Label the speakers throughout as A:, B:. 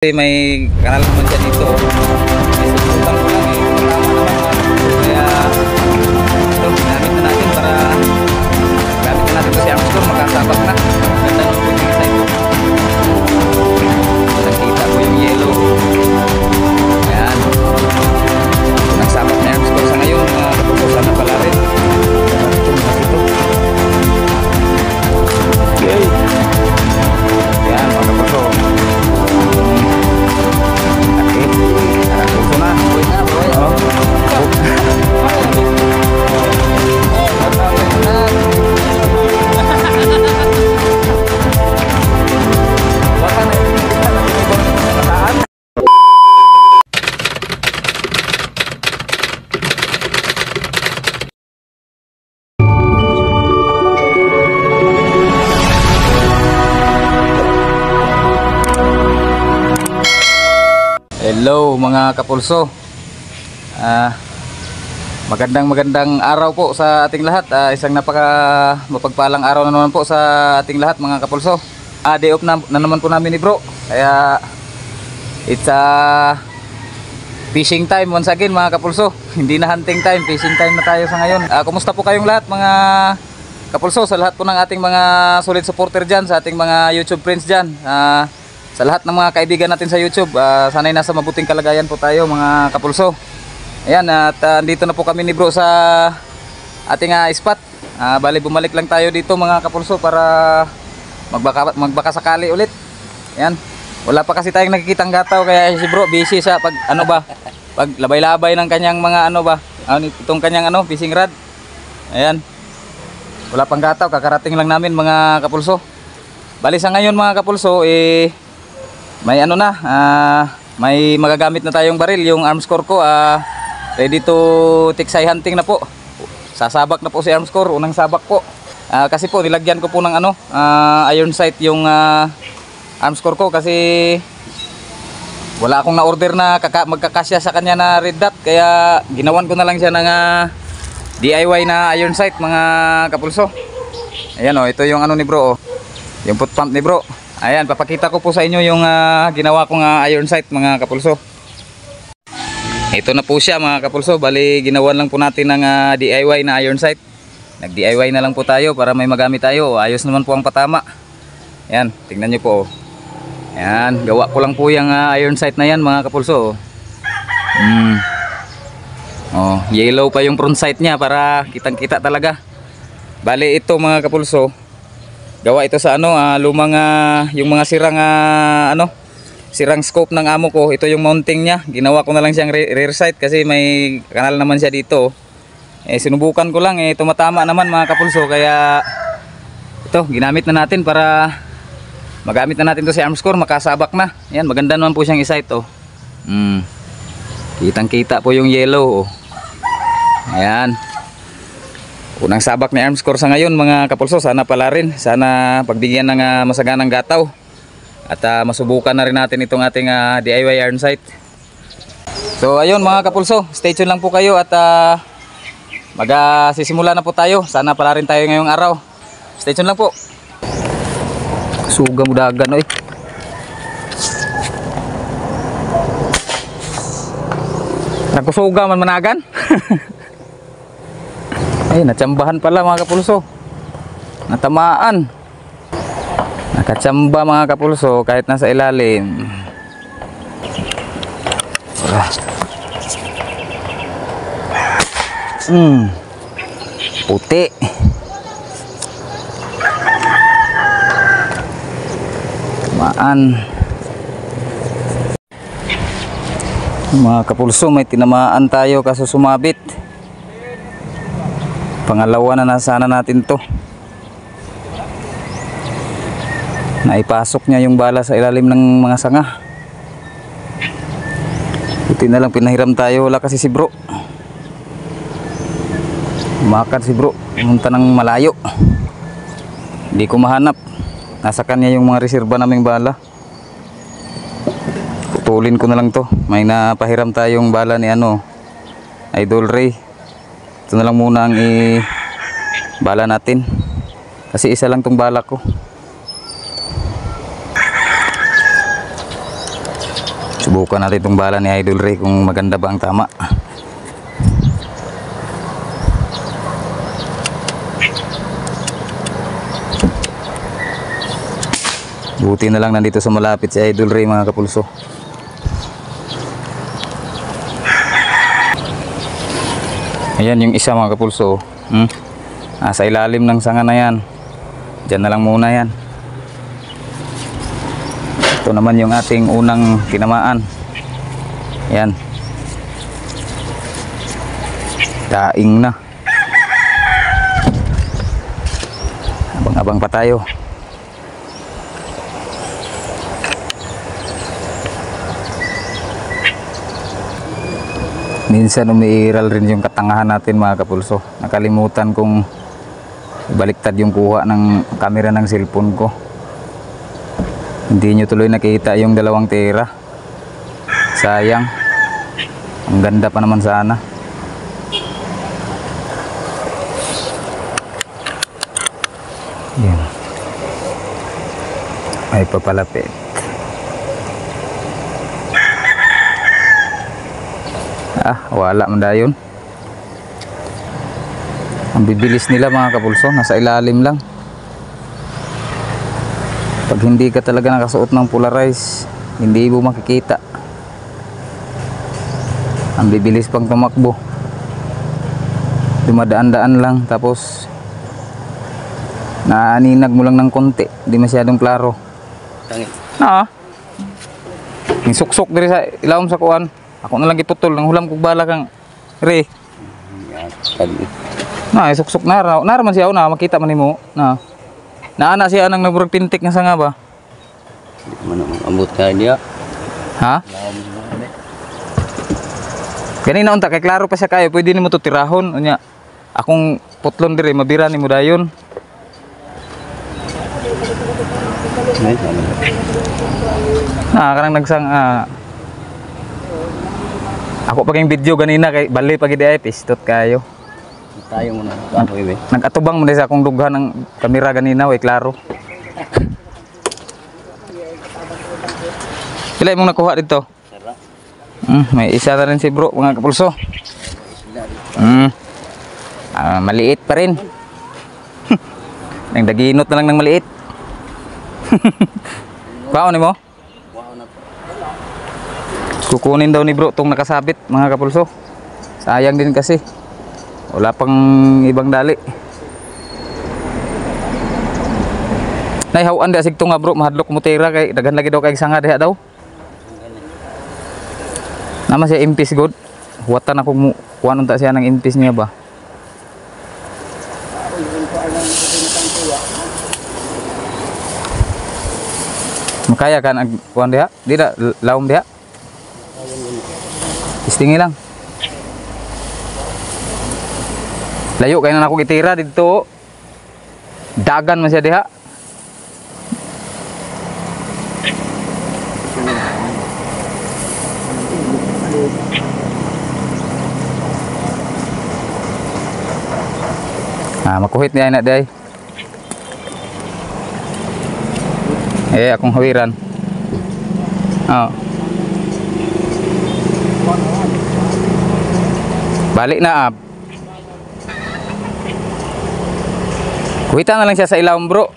A: May kanal naman siya dito. May susutan ko lang eh. Kaya ito, ginamit na natin para gamit na natin ito si Armstrong. Magkasabak na. Ganda yung pwedeng sa ito. Nakita ko yung yellow. Ayan. Nagsabak na Armstrong sa ngayon. Kapupusan na pala rin. Okay. Ayan, mga kapuso. Hello mga kapulso, magandang araw po sa ating lahat. Isang mapagpalang araw na naman po sa ating lahat mga kapulso. Day off na naman po namin ni bro, kaya it's fishing time once again mga kapulso. Hindi na hunting time, fishing time na tayo sa ngayon. Kumusta po kayong lahat mga kapulso, sa lahat po ng ating mga solid supporter dyan, sa ating mga YouTube friends dyan, sa lahat ng mga kaibigan natin sa YouTube, sana'y nasa mabuting kalagayan po tayo mga kapulso. Ayan, at andito na po kami ni bro sa ating spot. Bali bumalik lang tayo dito mga kapulso para magbaka sakali ulit. Ayan, wala pa kasi tayong nakikitang gataw, kaya si bro busy siya pag pag labay-labay ng kanyang mga itong kanyang fishing rod. Ayan, wala pang gataw, kakarating lang namin mga kapulso. Bali sa ngayon mga kapulso may may magagamit na tayong baril. Yung Armscore ko ready to tiksay hunting na po. Sasabak na po si Armscore, unang sabak po. Kasi po nilagyan ko po ng iron sight yung Armscore ko, kasi wala akong na-order na magkakasya sa kanya na red dot, kaya ginawan ko na lang siya ng DIY na iron sight mga kapulso. Ayan ito yung ni bro yung foot pump ni bro. Ayan, papakita ko po sa inyo yung ginawa kong iron sight mga kapulso. Ito na po siya mga kapulso. Bali ginawan lang po natin ng DIY na iron sight. Nag-DIY na lang po tayo para may magamit tayo. Ayos naman po ang patama. Ayan, tingnan nyo po. Ayan, gawa ko lang po yung iron sight na yan mga kapulso. Yellow pa yung front sight niya para kitang kita talaga. Bali ito mga kapulso, gawa ito sa lumang yung mga sirang sirang scope ng amo ko. Ito yung mounting niya. Ginawa ko na lang siyang rear sight kasi may kanal naman siya dito. Sinubukan ko lang tumatama naman mga kapulso, kaya ito ginamit na natin para magamit na natin to si Armscore. Makasabak na. Yan, maganda naman po siyang i-sight Kitang kita po yung yellow Ayan, unang sabak ni Armscore sa ngayon mga kapulso. Sana pala rin, sana pagbigyan ng masaganang gataw at masubukan na rin natin itong ating DIY iron sight. So ayun mga kapulso, stay tuned lang po kayo at magsisimula na po tayo. Sana pala rin tayo ngayong araw. Stay tuned lang po. Suga mo dagan Nagkusuga man managan. Ay, natsambahan pala mga kapulso. Natamaan. Nakatsamba mga kapulso kahit nasa ilalim. Puti. Tamaan. Mga kapulso, may tinamaan tayo kaso sumabit. Pangalawa na nasana natin to. Naipasok niya yung bala sa ilalim ng mga sanga. Buti na lang pinahiram tayo, wala kasi si bro. Umakad si bro, pumunta ng malayo. Hindi ko mahanap. Nasa kanya yung mga reserba naming bala. Putulin ko na lang to. May napahiram tayong bala ni Idol Ray. Ito na lang muna ang bala natin, kasi isa lang tong bala ko. Subukan natin itong bala ni Idol Ray kung maganda ba ang tama. Buti na lang nandito sa malapit si Idol Ray mga kapulso. Ayan yung isa mga kapulso. Sa ilalim ng sanga na yan. Diyan na lang muna yan. Ito naman yung ating unang tinamaan. Yan. Daing na. Abang-abang pa tayo. Minsan umiiral rin yung katangahan natin mga kapulso. Nakalimutan kong baliktad yung kuha ng camera ng cellphone ko. Hindi nyo tuloy nakita yung 2 tira. Sayang. Ang ganda pa naman sana. Yan. Ay papalapit. Wala man dayon. Ang bibilis nila mga kapulso. Nasa ilalim lang. Pag hindi ka talaga nakasuot ng polarize, hindi mo makikita. Ang bibilis pang tumakbo. Dumadaan-daan lang, tapos naaninag mo lang ng konti, hindi masyadong klaro. Yung suksok diri sa ilawom sa kuan. Ako na lang iputol ng hulam kog bala kang Ray. Suksok na man siya na makita man nimo na. Naana siya nang nagburag pintik nga sanga ba?
B: Ambot ka dia.
A: Ha? Kanina unta kay klaro pa siya kayo, pwede nimo to tirahon unya. Akong putlon diri mabira nimo dayon. Kanang nagsang ako paging video ganina kay bali pag di ay pistot kayo.
B: Tayo muna. Ako ibe.
A: Nag-atubang mo sa akong dughan ng kamera ganina, way klaro. Pila imong nakuha dito? May isa na rin si bro, mga kapulso. Maliit pa rin. Nang daginot na lang ng maliit. Baon mo? Kukunin daw ni bro tong nakasabit, mga kapulso. Sayang din kasi. Wala pang ibang dali. Naihawan da sigto nga bro, mahadlok mo tira kay daghan lagi daw kay sanga diha daw. Nama siya impis god. Huwatan ako kuan unta siya ng impis niya ba. Makaya kan ang kuan diha? Di da lawom diha. Istingi lang. Layo kay na ako gitira dito. Dagan man siya diha. Makuhit niya na day. Akong hawiran. Balik na ab. Kuhitan na lang siya sa ilawom bro.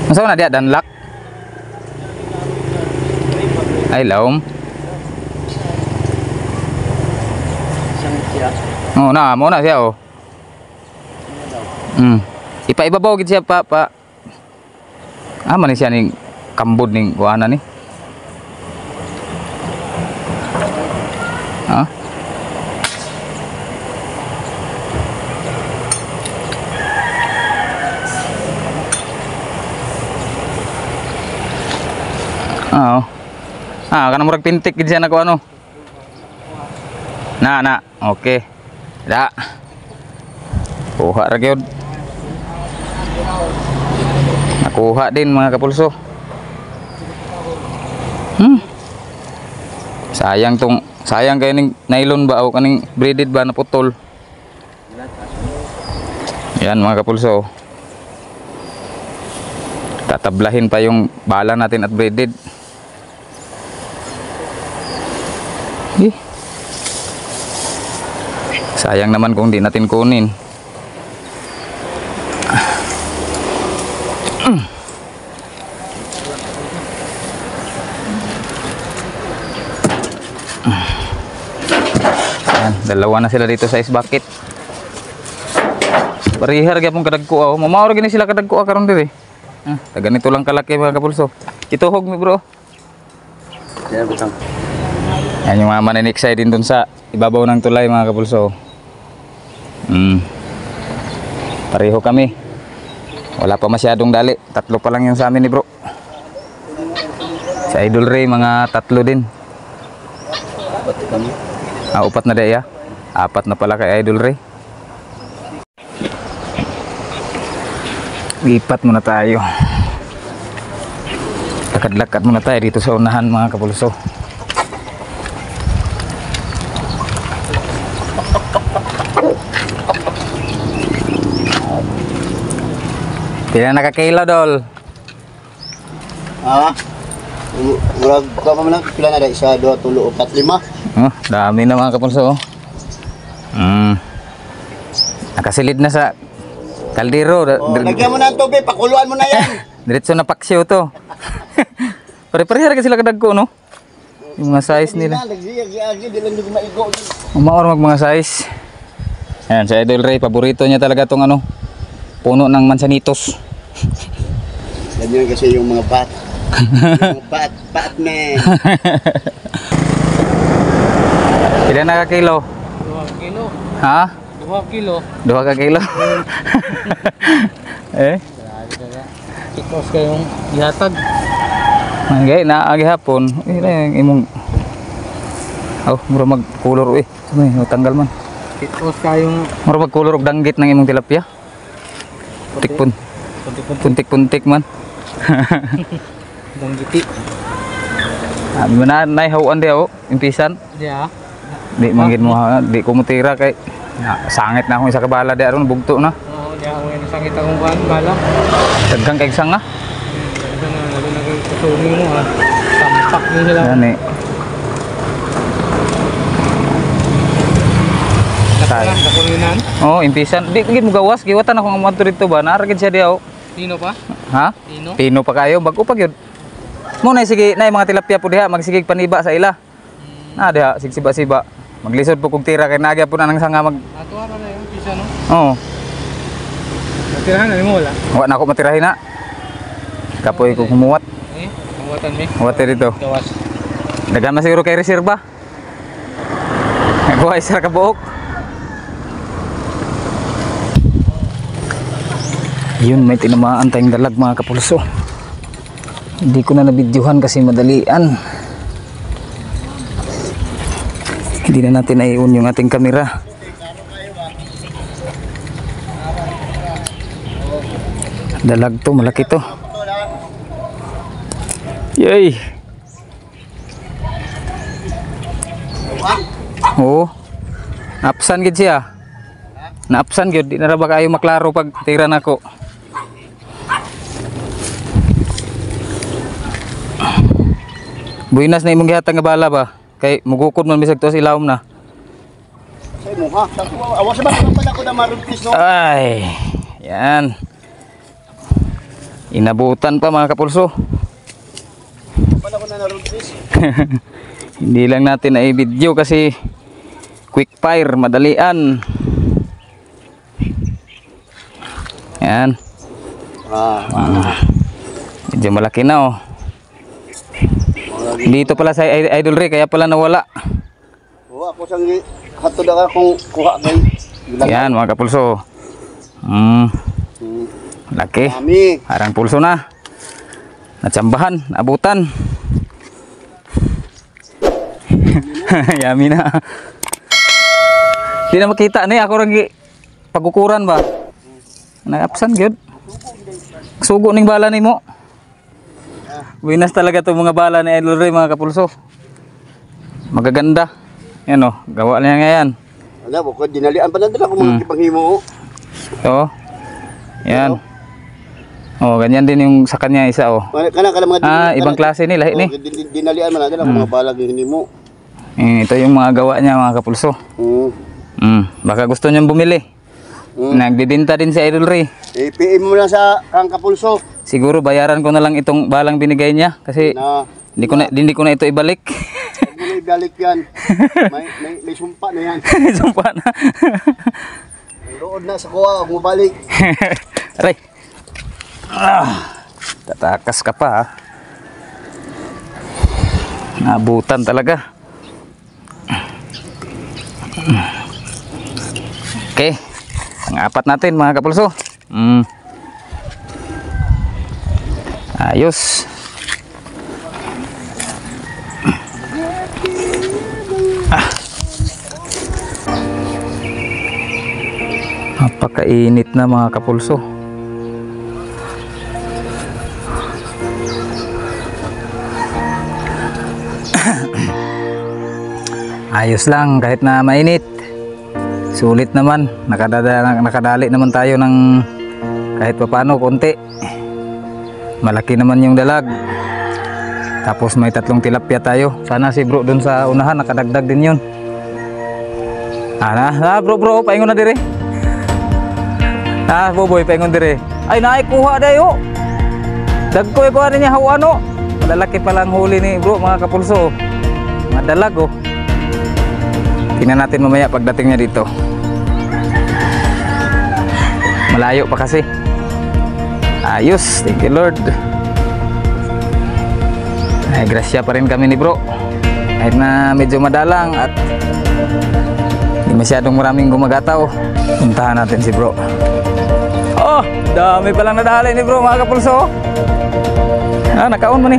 A: Masa na dia danlak? Ay lawom. Mo na siya oh. Ipa-ibabaw gid siya pa. Man siya ning kambod ning kuana ni. Kanang murag pintik gid siya na ko ano. Na. Okay. Da. Kuha ra gyud. Nakuha din mga kapulso. Sayang kay ning nylon ba o kaning braided ba na putol. Yan mga kapulso. Tatablahin pa yung bala natin at braided. Sayang naman kung di natin kunin. Ayan, dalawa na sila dito sa ice bucket. Parihar gyapon kadagko aw. Mamaor gini sila kadagko karon diri. Ganito lang kalaki mga kapulso. Ituhog mi bro.
B: Yan butang.
A: Yan yung mga maniniksay din dun sa ibabaw ng tulay mga kapulso. Pareho kami. Wala pa masyadong dali. 3 pa lang yung sa amin ni bro. Sa Idol Ray mga 3 din.
B: Ba't kami?
A: 4 na daya. 4 na pala kay Idol Ray. Lipat muna tayo. Lakad-lakad muna tayo dito sa unahan mga kapulso. Pila nakakailaw dol?
B: Murag ka pa man pila na dai 1, 2, 3, 4, 5.
A: Oh, dami na mga kapulso. Nakasilid na sa kaldero.
B: Lagyan mo na ang tubig, pakuluan mo na yan.
A: Diretso na paksiw to. Pare-pareha kasi sila kadagko no? Yung mga size nila.
B: Lagi-agi, di lang yung maigo.
A: Umaor mga size. Ayan, sa Idol Ray, paborito niya talaga tong ano, puno ng mansanitos.
B: Ganyan kasi yung mga bat. Yung mga Batman.
A: Pila na ka kilo?
C: 2 kilo.
A: Ha?
C: 2 kilo.
A: 2 ka kilo? Eh?
C: Itos kayong ihatag.
A: Ngay na agi hapon. Yung imong mura magkulor Sabay, tanggal man.
C: Itos kayong
A: Mura magkulor og danggit ng imong tilapia. Puntik-puntik man.
C: danggiti.
A: Abi man nay hawan di impisan.
C: Diya.
A: Di manggid mo di ko mutira kay sangit na ako sa kabala di aron bugto na.
C: Oo, diya ako yung sakit akong bala.
A: Daggang kay sanga.
C: Ito na, lalo na kayo kusumi mo ha. Sampak nyo sila.
A: Yan eh.
C: Nakulinan.
A: Oh, impisan. Di gid mo gawas, giwatan ako nga motor dito ba? Naragid siya diaw.
C: Tino pa?
A: Ha?
C: Tino?
A: Pino pa kayo, bago pa gyud. Mo na sige, nay mga tilapia po diha, magsigig paniba sa ila. Na diha, sigsiba-siba. Maglisod po kog tira kay nagya po na nang sanga mag.
C: Ato na na yung pisa no?
A: Oo.
C: Natirahan na mo wala?
A: Wa na ako matirahin na. Kapoy ko humuwat.
C: Mawatan mi.
A: Huwat dito.
C: Gawas.
A: Dagan na siguro kay reserba. Nagbuhay sa kabuok. Yun, may tinamaan tayong dalag mga kapulso. Hindi ko na nabidyohan kasi madalian. Hindi na natin naiun yung ating kamera. Dalag to, malaki to. Yay! Oo. Napsan gid siya. Napsan gid, di na ra ba kayo maklaro pag tira nako. Buinas na imong gihatag nga bala ba? Kay mugukod man bisag to sa ilawom na.
B: Say mo ha. Awas ba naman ako na maruntis no?
A: Ay. Yan. Inabutan pa mga kapulso.
B: Pala ko na naruntis.
A: Hindi lang natin na i-video kasi quick fire, madalian. Yan. Medyo malaki na oh. Dito pala sa Idol Ray, kaya pala nawala.
B: Oo, ako sang hatod ka kung kuha kay.
A: Yan mga kapulso. Laki.
B: Kami.
A: Harang pulso na. Natsambahan, abutan. Yami na. Di na makita ni ako lagi pagukuran ba. Nagapsan gyud. Sugo ning bala nimo. Winas talaga to mga bala ni Idol Ray mga kapulso. Magaganda. Yan oh, gawa niya ngayon.
B: Wala, bukod dinalian pa na din ako mga kipanghimo.
A: Ito. Yan. Oh, ganyan din yung sa kanya isa oh.
B: Kana mga
A: Ibang klase ni, lahi ni.
B: Dinalian man na mga balag yung hinimo.
A: Ito yung mga gawa niya mga kapulso. Baka gusto niyang bumili. Nagbibinta din si Idol Ray.
B: PM mo lang sa kang kapulso.
A: Siguro bayaran ko na lang itong balang binigay niya kasi
B: Na,
A: hindi ko na ito ibalik.
B: huwag mo na ibalik yan. May sumpa na yan.
A: Sumpa na.
B: Rood na sa kuha, huwag mo balik.
A: Aray. Tatakas ka pa ha. Nabutan talaga. Okay. Ang apat natin mga kapulso. Ayos. Napakainit na mga kapulso. Ayos lang kahit na mainit. Sulit naman. Nakadali naman tayo ng kahit papaano konti. Malaki naman yung dalag. Tapos may 3 tilapia tayo. Sana si bro dun sa unahan nakadagdag din yun. Bro, paingon na dire. Boboy, paingon dire. Ay, naikuha dayo. Dagko ikuha niya hawano. Malalaki palang huli ni bro mga kapulso. Madalag oh. Tingnan natin mamaya pagdating niya dito. Malayo pa kasi. Ayos, thank you Lord. Ay, grasya pa rin kami ni bro. Kahit na medyo madalang at hindi masyadong maraming gumagataw. Puntahan natin si bro. Oh, dami palang nadali ni bro mga kapulso. Nakaon mo ni.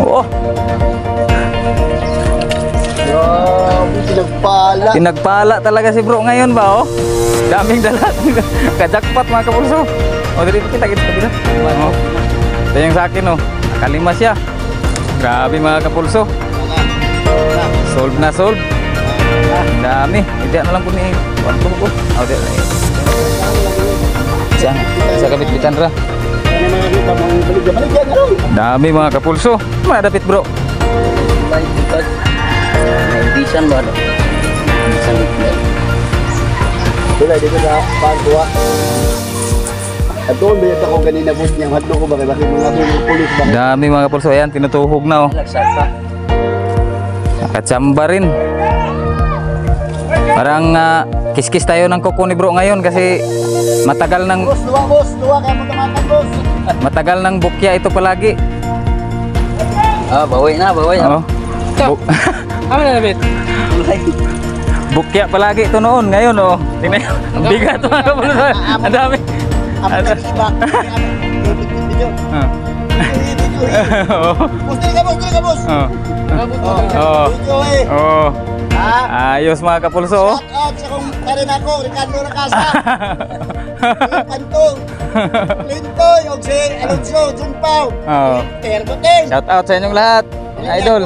A: Oo. Pinagpala talaga si bro ngayon ba oh. Daming dalat. Kajakpat mga kapulso. Oh, dito kita kabila. Oh. Ito yung sa akin oh. Nakalima siya. Grabe mga kapulso. Solve na solve. Dami. Hindi na lang po ni Wanto ko. Oh, dito. Siya. Sa kabit-bitan ra. Dami mga kapulso. Mana dapit bro?
B: Bisan ba? Wala dito sa pagkuha. At doon bayad ako ganina po niyang hadlo ko bakit mga pulis ba?
A: Dami mga kapulso. Ayan, tinutuhog na oh. Nakatsamba rin. Parang kiskis tayo ng kuko ni bro ngayon kasi matagal ng
B: Duwa kaya mo tamakan boss.
A: matagal ng bukya ito palagi.
B: Bawi na.
A: Oh.
C: Ano na bit?
A: Bukya palagi ito noon. Ngayon oh. Tingnan nyo. Ang bigat mga kapulso. Ang dami.
B: Boss.
A: Oh. Ayos mga kapulso.
B: Shout out sa kong karin ako, Ricardo Racasa. Pantong. Lintoy, og si Alonso, Junpao. Tergoten.
A: Shout out sa inyong lahat. Idol.